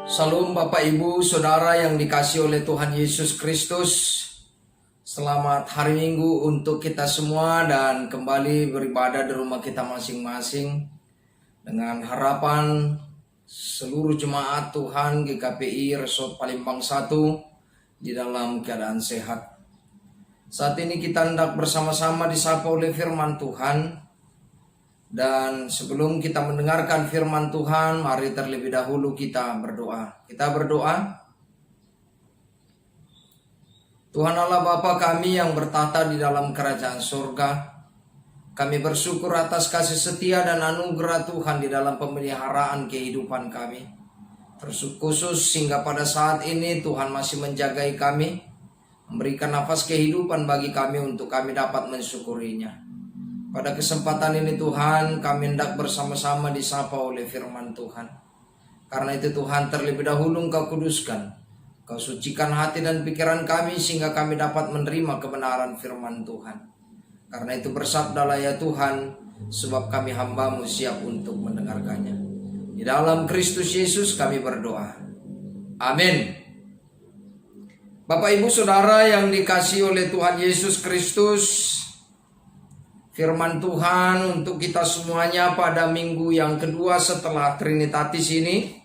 Salam Bapak Ibu Saudara yang dikasihi oleh Tuhan Yesus Kristus. Selamat hari Minggu untuk kita semua dan kembali beribadah di rumah kita masing-masing. Dengan harapan seluruh jemaat Tuhan GKPI Resort Palembang 1 di dalam keadaan sehat. Saat ini kita hendak bersama-sama disapa oleh firman Tuhan. Dan sebelum kita mendengarkan firman Tuhan, mari terlebih dahulu kita berdoa. Kita berdoa. Tuhan Allah Bapa kami yang bertata di dalam kerajaan surga, kami bersyukur atas kasih setia dan anugerah Tuhan di dalam pemeliharaan kehidupan kami. Terkhusus sehingga pada saat ini Tuhan masih menjagai kami, memberikan nafas kehidupan bagi kami untuk kami dapat mensyukurinya. Pada kesempatan ini Tuhan, kami hendak bersama-sama disapa oleh firman Tuhan. Karena itu Tuhan, terlebih dahulu Engkau kuduskan, Engkau sucikan hati dan pikiran kami sehingga kami dapat menerima kebenaran firman Tuhan. Karena itu bersabdalah ya Tuhan, sebab kami hamba-Mu siap untuk mendengarkannya. Di dalam Kristus Yesus kami berdoa. Amin. Bapak Ibu Saudara yang dikasihi oleh Tuhan Yesus Kristus, firman Tuhan untuk kita semuanya pada minggu yang kedua setelah Trinitatis ini,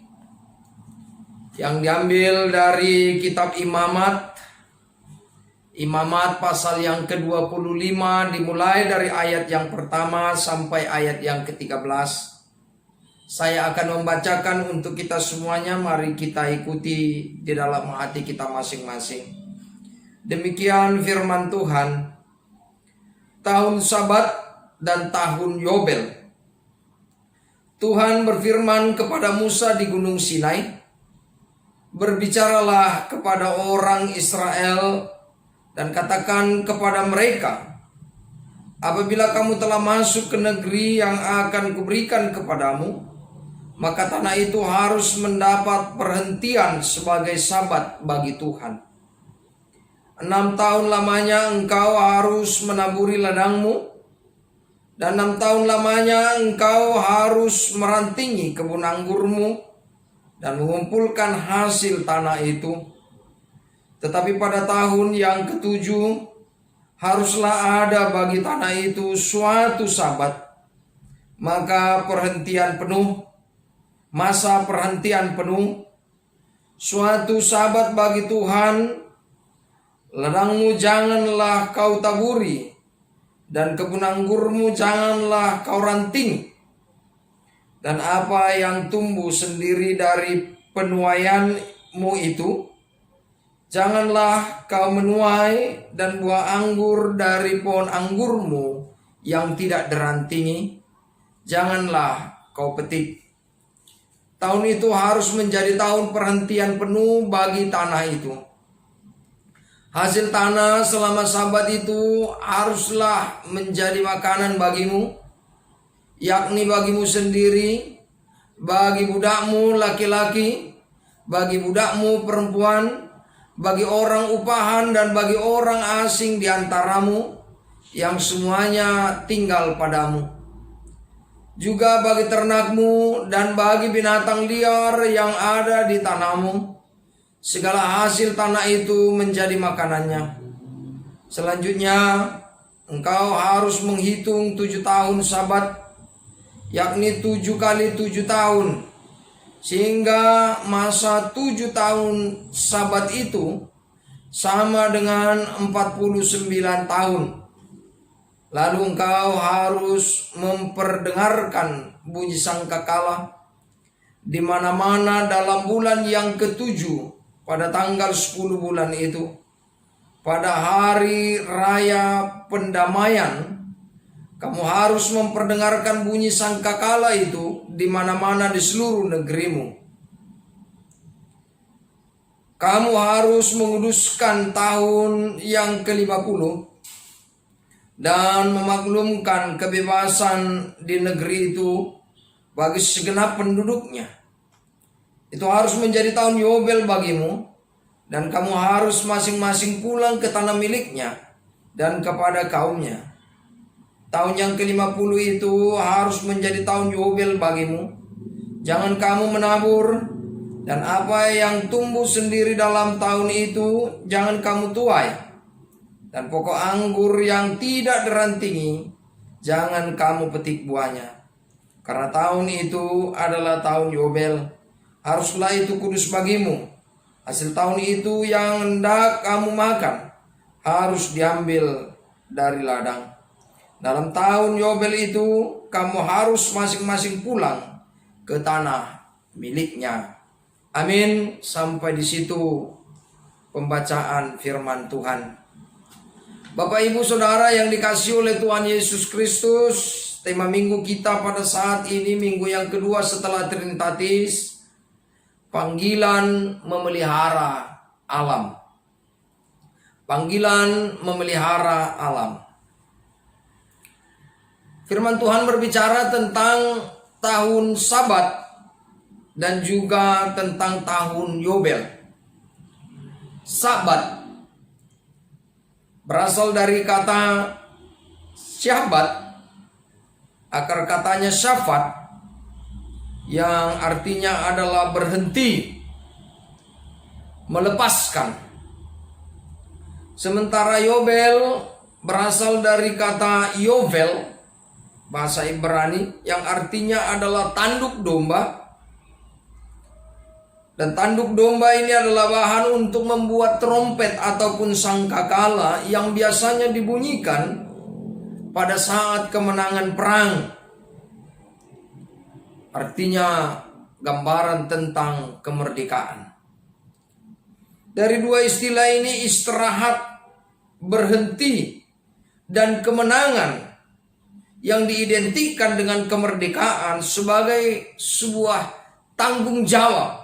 yang diambil dari kitab Imamat pasal yang ke-25, dimulai dari ayat yang pertama sampai ayat yang ke-13. Saya akan membacakan untuk kita semuanya, mari kita ikuti di dalam hati kita masing-masing. Demikian firman Tuhan. Tahun Sabat dan tahun Yobel. Tuhan berfirman kepada Musa di Gunung Sinai, berbicaralah kepada orang Israel dan katakan kepada mereka, apabila kamu telah masuk ke negeri yang akan kuberikan kepadamu, maka tanah itu harus mendapat perhentian sebagai sabat bagi Tuhan. 6 tahun lamanya engkau harus menaburi ladangmu, dan 6 tahun lamanya engkau harus merantingi kebun anggurmu dan mengumpulkan hasil tanah itu. Tetapi pada tahun yang ke-7 haruslah ada bagi tanah itu suatu sabat, maka masa perhentian penuh, suatu sabat bagi Tuhan. Ladangmu janganlah kau taburi, dan kebun anggurmu janganlah kau ranting. Dan apa yang tumbuh sendiri dari penuaianmu itu, janganlah kau menuai, dan buah anggur dari pohon anggurmu yang tidak dirantingi, janganlah kau petik. Tahun itu harus menjadi tahun perhentian penuh bagi tanah itu. Hasil tanah selama sabat itu haruslah menjadi makanan bagimu, yakni bagimu sendiri, bagi budakmu laki-laki, bagi budakmu perempuan, bagi orang upahan dan bagi orang asing di antaramu yang semuanya tinggal padamu. Juga bagi ternakmu dan bagi binatang liar yang ada di tanahmu. Segala hasil tanah itu menjadi makanannya. Selanjutnya, engkau harus menghitung 7 tahun sabat, yakni 7 kali 7 tahun. Sehingga masa 7 tahun sabat itu sama dengan 49 tahun. Lalu engkau harus memperdengarkan bunyi sangkakala di mana-mana dalam bulan yang ke-7. Pada tanggal 10 bulan itu, pada hari raya pendamaian, kamu harus memperdengarkan bunyi sangkakala itu di mana-mana di seluruh negerimu. Kamu harus menguduskan tahun yang ke-50 dan memaklumkan kebebasan di negeri itu bagi segenap penduduknya. Itu harus menjadi tahun Yobel bagimu, dan kamu harus masing-masing pulang ke tanah miliknya dan kepada kaumnya. Tahun yang ke-50 itu harus menjadi tahun Yobel bagimu. Jangan kamu menabur, Dan apa yang tumbuh sendiri dalam tahun itu jangan kamu tuai. Dan pokok anggur yang tidak dirantingi jangan kamu petik buahnya. Karena tahun itu adalah tahun Yobel. Haruslah itu kudus bagimu. Hasil tahun itu yang hendak kamu makan harus diambil dari ladang. Dalam tahun Yobel itu kamu harus masing-masing pulang ke tanah miliknya. Amin. Sampai di situ pembacaan firman Tuhan. Bapak Ibu Saudara yang dikasihi oleh Tuhan Yesus Kristus, tema minggu kita pada saat ini minggu yang kedua setelah Trinitatis, panggilan memelihara alam. Panggilan memelihara alam. Firman Tuhan berbicara tentang tahun Sabat dan juga tentang tahun Yobel. Sabat berasal dari kata syabat, akar katanya syafat, yang artinya adalah berhenti, melepaskan. Sementara Yobel berasal dari kata Yovel, bahasa Ibrani, yang artinya adalah tanduk domba. Dan tanduk domba ini adalah bahan untuk membuat trompet ataupun sangkakala yang biasanya dibunyikan pada saat kemenangan perang. Artinya gambaran tentang kemerdekaan. Dari dua istilah ini, istirahat, berhenti, dan kemenangan yang diidentikan dengan kemerdekaan sebagai sebuah tanggung jawab.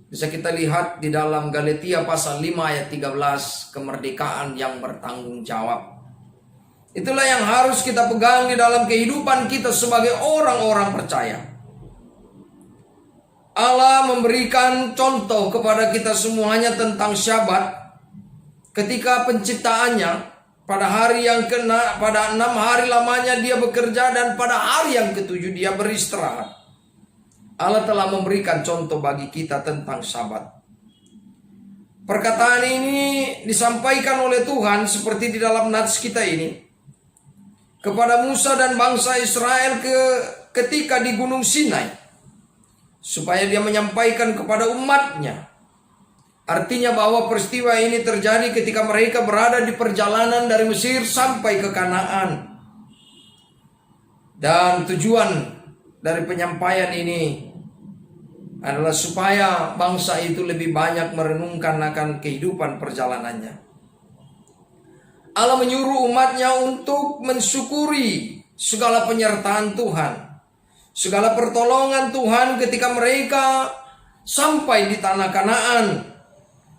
Bisa kita lihat di dalam Galatia pasal 5 ayat 13, kemerdekaan yang bertanggung jawab. Itulah yang harus kita pegang di dalam kehidupan kita sebagai orang-orang percaya. Allah memberikan contoh kepada kita semuanya tentang Syabat ketika penciptaannya. Pada hari yang pada 6 hari lamanya dia bekerja, dan pada hari yang ke-7 dia beristirahat. Allah telah memberikan contoh bagi kita tentang Sabat. Perkataan ini disampaikan oleh Tuhan seperti di dalam nats kita ini kepada Musa dan bangsa Israel ketika di Gunung Sinai, supaya dia menyampaikan kepada umatnya. Artinya bahwa peristiwa ini terjadi ketika mereka berada di perjalanan dari Mesir sampai ke Kanaan. Dan tujuan dari penyampaian ini adalah supaya bangsa itu lebih banyak merenungkan akan kehidupan perjalanannya. Allah menyuruh umatnya untuk mensyukuri segala penyertaan Tuhan, segala pertolongan Tuhan ketika mereka sampai di tanah Kanaan.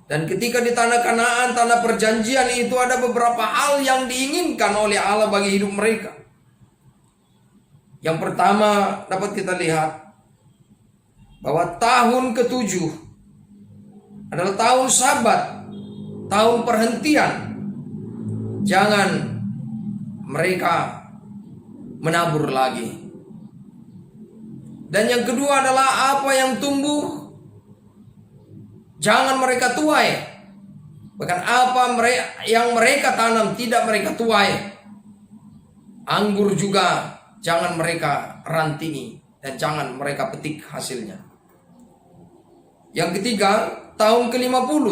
Dan ketika di tanah Kanaan, tanah perjanjian itu, ada beberapa hal yang diinginkan oleh Allah bagi hidup mereka. Yang pertama dapat kita lihat bahwa tahun ke-7 adalah tahun Sabat, tahun perhentian. Jangan mereka menabur lagi. Dan yang kedua adalah apa yang tumbuh, jangan mereka tuai. Bahkan apa yang mereka tanam tidak mereka tuai. Anggur juga jangan mereka rantingi dan jangan mereka petik hasilnya. Yang ketiga, tahun ke-50,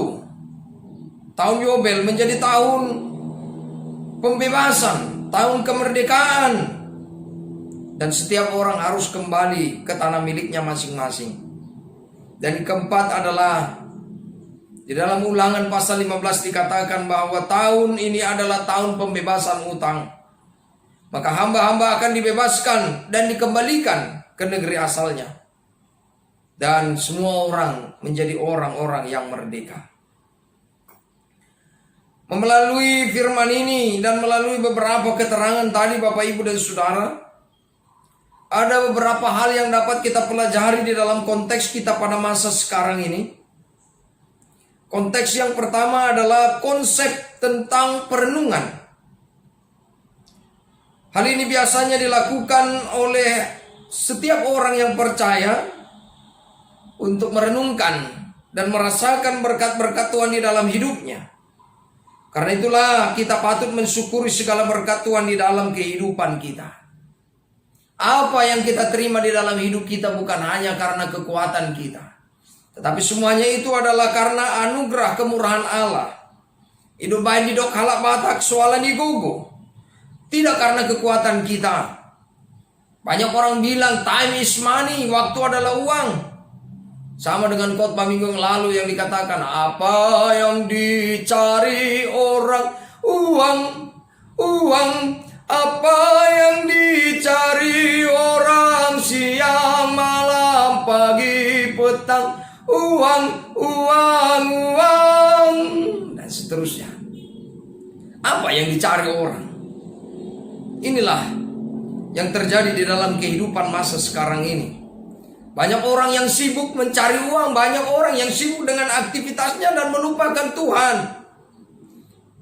tahun Yobel menjadi tahun pembebasan, tahun kemerdekaan. Dan setiap orang harus kembali ke tanah miliknya masing-masing. Dan keempat adalah di dalam Ulangan pasal 15 dikatakan bahwa tahun ini adalah tahun pembebasan utang. Maka hamba-hamba akan dibebaskan dan dikembalikan ke negeri asalnya. Dan semua orang menjadi orang-orang yang merdeka. Melalui firman ini dan melalui beberapa keterangan tadi Bapak Ibu dan Saudara, ada beberapa hal yang dapat kita pelajari di dalam konteks kita pada masa sekarang ini. Konteks yang pertama adalah konsep tentang perenungan. Hal ini biasanya dilakukan oleh setiap orang yang percaya untuk merenungkan dan merasakan berkat-berkat Tuhan di dalam hidupnya. Karena itulah kita patut mensyukuri segala berkat Tuhan di dalam kehidupan kita. Apa yang kita terima di dalam hidup kita bukan hanya karena kekuatan kita, tetapi semuanya itu adalah karena anugerah kemurahan Allah. Hidup baik di dok halak batak soalan di gogo. Tidak karena kekuatan kita. Banyak orang bilang time is money, waktu adalah uang. Sama dengan khotbah minggu yang lalu yang dikatakan, apa yang dicari orang, uang, uang. Apa yang dicari orang, siang, malam, pagi, petang, uang, uang, uang, dan seterusnya. Apa yang dicari orang? Inilah yang terjadi di dalam kehidupan masa sekarang ini. Banyak orang yang sibuk mencari uang, banyak orang yang sibuk dengan aktivitasnya dan melupakan Tuhan.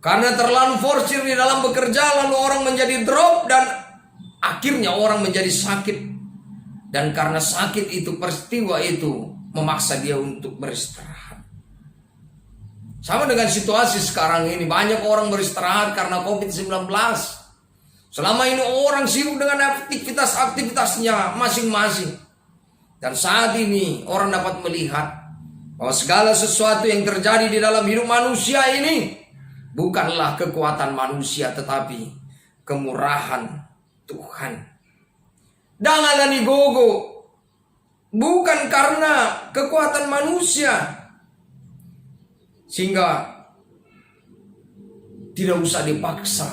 Karena terlalu forsir di dalam bekerja, lalu orang menjadi drop dan akhirnya orang menjadi sakit. Dan karena sakit itu, peristiwa itu memaksa dia untuk beristirahat. Sama dengan situasi sekarang ini, banyak orang beristirahat karena COVID-19. Selama ini orang sibuk dengan aktivitas-aktivitasnya masing-masing. Dan saat ini orang dapat melihat bahwa segala sesuatu yang terjadi di dalam hidup manusia ini bukanlah kekuatan manusia, tetapi kemurahan Tuhan. Janganlah digogo. Bukan karena kekuatan manusia. Sehingga tidak usah dipaksa.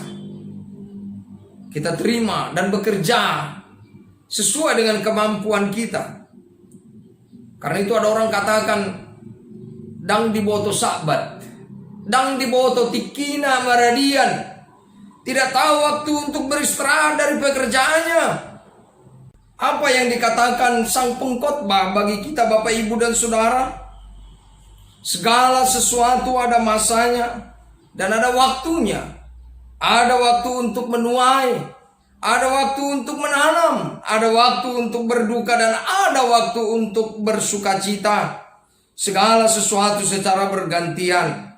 Kita terima dan bekerja sesuai dengan kemampuan kita. Karena itu ada orang katakan, dang diboto sabat, dang diboto tikina maradian. Tidak tahu waktu untuk beristirahat dari pekerjaannya. Apa yang dikatakan sang pengkhotbah bagi kita Bapak Ibu dan Saudara? Segala sesuatu ada masanya dan ada waktunya. Ada waktu untuk menuai, ada waktu untuk menanam, ada waktu untuk berduka, dan ada waktu untuk bersukacita. Segala sesuatu secara bergantian.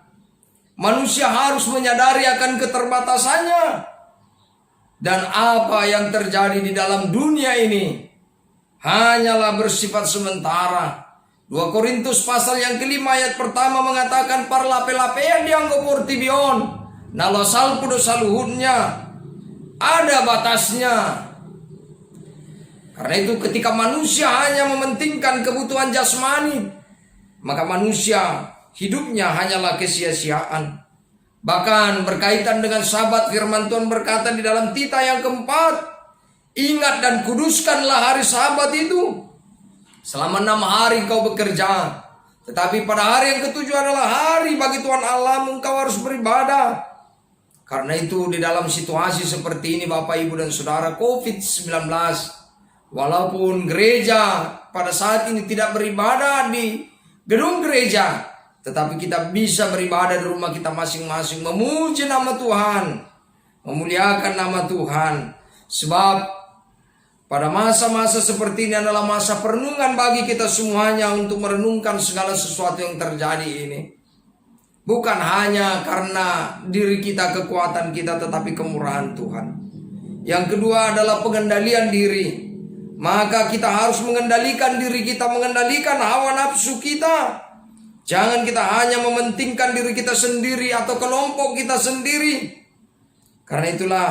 Manusia harus menyadari akan keterbatasannya. Dan apa yang terjadi di dalam dunia ini hanyalah bersifat sementara. 2 Korintus pasal yang kelima ayat pertama mengatakan, parlape-lape yang dianggap ortibion, nalo salpudo saluhutnya, ada batasnya. Karena itu ketika manusia hanya mementingkan kebutuhan jasmani, maka manusia hidupnya hanyalah kesia-siaan. Bahkan berkaitan dengan Sabat, firman Tuhan berkata di dalam Tita yang keempat, ingat dan kuduskanlah hari Sabat itu. Selama 6 hari kau bekerja, tetapi pada hari yang ke-7 adalah hari bagi Tuhan Allah, engkau harus beribadah. Karena itu di dalam situasi seperti ini Bapak Ibu dan Saudara, COVID-19, walaupun gereja pada saat ini tidak beribadah di gedung gereja, tetapi kita bisa beribadah di rumah kita masing-masing, memuji nama Tuhan, memuliakan nama Tuhan. Sebab pada masa-masa seperti ini adalah masa perenungan bagi kita semuanya untuk merenungkan segala sesuatu yang terjadi ini. Bukan hanya karena diri kita, kekuatan kita, tetapi kemurahan Tuhan. Yang kedua adalah pengendalian diri. Maka kita harus mengendalikan diri kita, mengendalikan hawa nafsu kita. Jangan kita hanya mementingkan diri kita sendiri atau kelompok kita sendiri. Karena itulah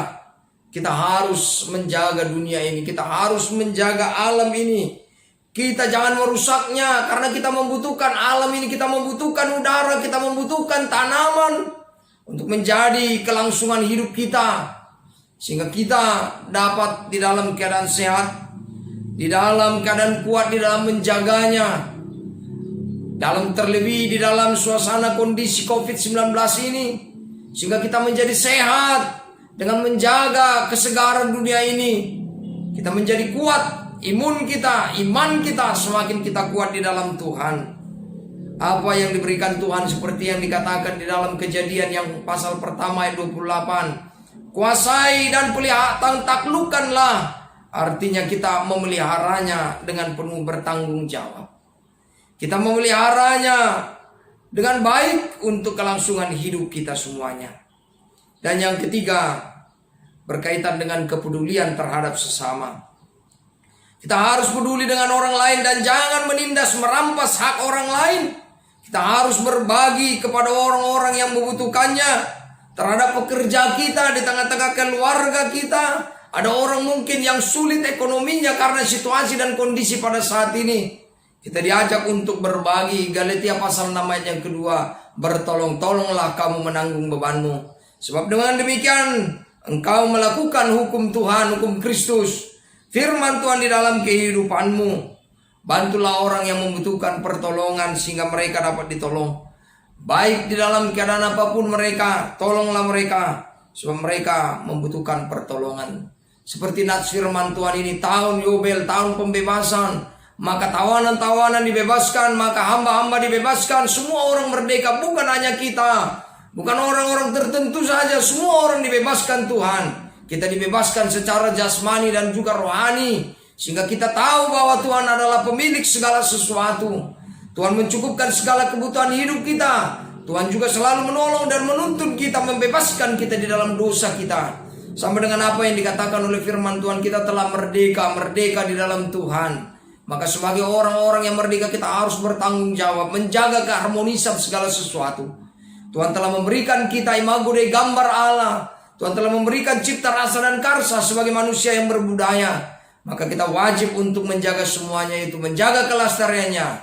kita harus menjaga dunia ini, kita harus menjaga alam ini. Kita jangan merusaknya, karena kita membutuhkan alam ini, kita membutuhkan udara, kita membutuhkan tanaman untuk menjadi kelangsungan hidup kita. Sehingga kita dapat di dalam keadaan sehat, di dalam keadaan kuat, di dalam menjaganya. Terlebih di dalam suasana kondisi COVID-19 ini. Sehingga kita menjadi sehat dengan menjaga kesegaran dunia ini. Kita menjadi kuat. Imun kita, iman kita semakin kita kuat di dalam Tuhan. Apa yang diberikan Tuhan seperti yang dikatakan di dalam Kejadian yang pasal pertama ayat 28. Kuasai dan pelihara, taklukkanlah. Artinya kita memeliharanya dengan penuh bertanggung jawab. Kita memeliharanya dengan baik untuk kelangsungan hidup kita semuanya. Dan yang ketiga, berkaitan dengan kepedulian terhadap sesama. Kita harus peduli dengan orang lain dan jangan menindas merampas hak orang lain. Kita harus berbagi kepada orang-orang yang membutuhkannya. Terhadap pekerja kita, di tengah-tengah keluarga kita, ada orang mungkin yang sulit ekonominya karena situasi dan kondisi pada saat ini. Kita diajak untuk berbagi. Galatia pasal 6 ayat yang kedua, bertolong-tolonglah kamu menanggung bebanmu. Sebab dengan demikian engkau melakukan hukum Tuhan, hukum Kristus, firman Tuhan di dalam kehidupanmu. Bantulah orang yang membutuhkan pertolongan sehingga mereka dapat ditolong. Baik di dalam keadaan apapun mereka, tolonglah mereka, sebab mereka membutuhkan pertolongan. Seperti nats firman Tuhan ini, tahun Yobel, tahun pembebasan, maka tawanan-tawanan dibebaskan, maka hamba-hamba dibebaskan, semua orang merdeka, bukan hanya kita, bukan orang-orang tertentu saja, semua orang dibebaskan Tuhan. Kita dibebaskan secara jasmani dan juga rohani, sehingga kita tahu bahwa Tuhan adalah pemilik segala sesuatu. Tuhan mencukupkan segala kebutuhan hidup kita. Tuhan juga selalu menolong dan menuntun kita, membebaskan kita di dalam dosa kita. Sama dengan apa yang dikatakan oleh firman Tuhan, kita telah merdeka di dalam Tuhan. Maka sebagai orang-orang yang merdeka, kita harus bertanggung jawab, menjaga keharmonisan segala sesuatu. Tuhan telah memberikan kita imago Dei, gambar Allah. Tuhan telah memberikan cipta rasa dan karsa sebagai manusia yang berbudaya. Maka kita wajib untuk menjaga semuanya itu, menjaga kelestariannya,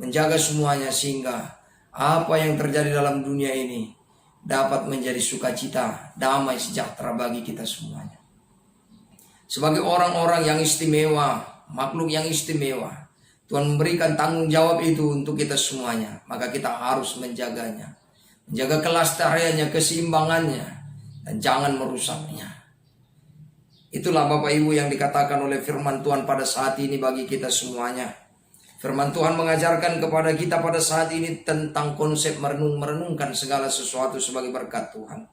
menjaga semuanya sehingga apa yang terjadi dalam dunia ini dapat menjadi sukacita, damai, sejahtera bagi kita semuanya. Sebagai orang-orang yang istimewa, makhluk yang istimewa, Tuhan memberikan tanggung jawab itu untuk kita semuanya. Maka kita harus menjaganya, menjaga kelestariannya, keseimbangannya, dan jangan merusaknya. Itulah Bapak Ibu yang dikatakan oleh firman Tuhan pada saat ini bagi kita semuanya. Firman Tuhan mengajarkan kepada kita pada saat ini tentang konsep merenungkan segala sesuatu sebagai berkat Tuhan.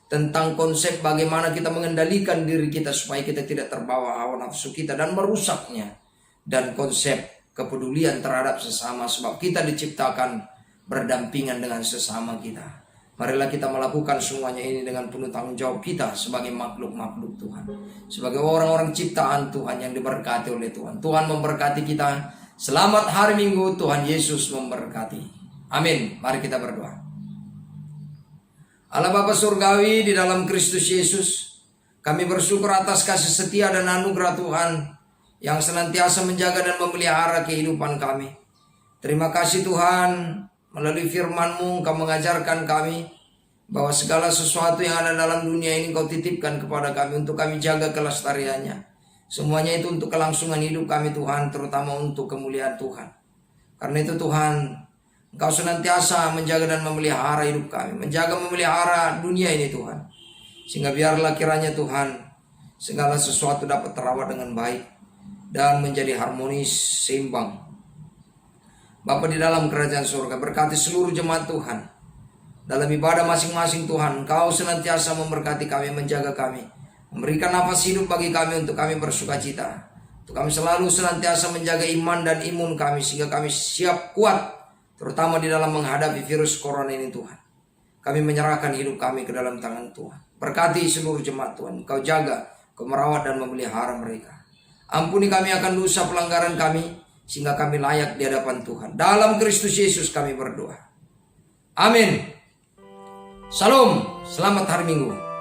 Tentang konsep bagaimana kita mengendalikan diri kita supaya kita tidak terbawa hawa nafsu kita dan merusaknya. Dan konsep kepedulian terhadap sesama, sebab kita diciptakan berdampingan dengan sesama kita. Marilah kita melakukan semuanya ini dengan penuh tanggung jawab kita sebagai makhluk-makhluk Tuhan. Sebagai orang-orang ciptaan Tuhan yang diberkati oleh Tuhan. Tuhan memberkati kita. Selamat hari Minggu, Tuhan Yesus memberkati. Amin. Mari kita berdoa. Allah Bapa Surgawi, di dalam Kristus Yesus, kami bersyukur atas kasih setia dan anugerah Tuhan yang senantiasa menjaga dan memelihara kehidupan kami. Terima kasih Tuhan, melalui firman-Mu Engkau mengajarkan kami bahwa segala sesuatu yang ada dalam dunia ini Engkau titipkan kepada kami untuk kami jaga kelestariannya. Semuanya itu untuk kelangsungan hidup kami Tuhan, terutama untuk kemuliaan Tuhan. Karena itu Tuhan, Engkau senantiasa menjaga dan memelihara hidup kami, menjaga memelihara dunia ini Tuhan. Sehingga biarlah kiranya Tuhan, segala sesuatu dapat terawat dengan baik dan menjadi harmonis, seimbang. Bapa di dalam kerajaan surga, berkati seluruh jemaat Tuhan. Dalam ibadah masing-masing Tuhan, Engkau senantiasa memberkati kami, menjaga kami. Memberikan nafas hidup bagi kami untuk kami bersuka cita. Untuk kami selalu senantiasa menjaga iman dan imun kami sehingga kami siap kuat, terutama di dalam menghadapi virus corona ini Tuhan. Kami menyerahkan hidup kami ke dalam tangan Tuhan. Berkati seluruh jemaat Tuhan. Engkau jaga, Engkau merawat dan memelihara mereka. Ampuni kami akan dosa pelanggaran kami sehingga kami layak di hadapan Tuhan. Dalam Kristus Yesus kami berdoa. Amin. Salam, selamat hari Minggu.